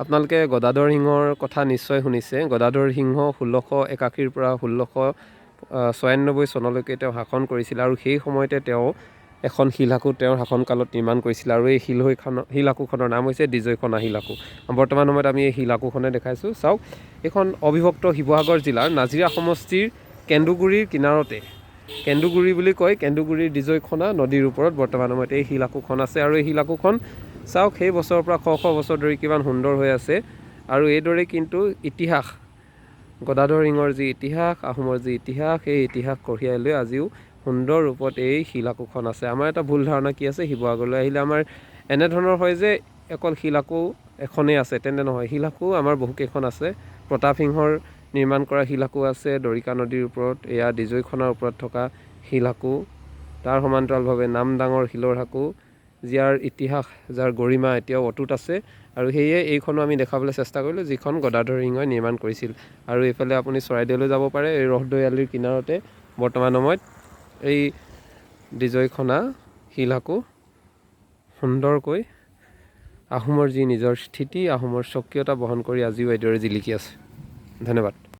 আপোনালোকে গদাধৰ সিংহৰ কথা নিশ্চয় শুনিছে। গদাধৰ সিংহ 1681 পৰা 1696 চনলৈকে তেওঁ শাসন কৰিছিল আৰু সেই সময়তে তেওঁ এখন শিলাকু তেওঁৰ শাসনকালত নিৰ্মাণ কৰিছিল আৰু এই শিলাকুখনৰ নাম হৈছে দিজৈখনা শিলাকু। বৰ্তমান সময়ত আমি এই শিলাকুখনে দেখাইছোঁ। চাওক, এইখন অবিভক্ত শিৱসাগৰ জিলাৰ নাজিৰা সমষ্টিৰ কেন্দুগুৰিৰ কিনাৰতে, কেন্দুগুৰি বুলি কয়, কেন্দুগুৰিৰ দিজৈখনা নদীৰ ওপৰত বৰ্তমান সময়ত এই শিলাকুখন আছে। আৰু এই শিলাকুখন চাওক, সেই বছৰৰ পৰা শ বছৰ ধৰি কিমান সুন্দৰ হৈ আছে। আৰু এইদৰে কিন্তু ইতিহাস, গদাধৰ সিংহৰ যি ইতিহাস, আহোমৰ যি ইতিহাস, সেই ইতিহাস কঢ়িয়াই লৈ আজিও সুন্দৰ ৰূপত এই শিলাকুখন আছে। আমাৰ এটা ভুল ধাৰণা কি আছে, শিৱসাগৰলৈ আহিলে আমাৰ এনেধৰণৰ হয় যে অকল শিলাকু এখনেই আছে, তেন্তে নহয়। শিলাকু আমাৰ বহুকেইখন আছে। প্ৰতাপ সিংহৰ নিৰ্মাণ কৰা শিলাকু আছে দৰিকা নদীৰ ওপৰত, এয়া দিজৈখনাৰ ওপৰত থকা শিলাকু। তাৰ সমান্তৰালভাৱে নামদাঙৰ শিলৰ সাঁকো, যাৰ ইতিহাস, যাৰ গৰিমা এতিয়াও অটুট আছে। আৰু সেয়ে এইখনো আমি দেখাবলৈ চেষ্টা কৰিলোঁ, যিখন গদাধৰ সিংহই নিৰ্মাণ কৰিছিল। আৰু এইফালে আপুনি চৰাইদেউলৈ যাব পাৰে, এই ৰহদৈয়ালিৰ কিনাৰতে বৰ্তমান সময়ত এই দিজৈখনা শিলাকু সুন্দৰকৈ আহোমৰ যি নিজৰ স্থিতি, আহোমৰ স্বকীয়তা বহন কৰি আজিও এইদৰে জিলিকি আছে। ধন্যবাদ।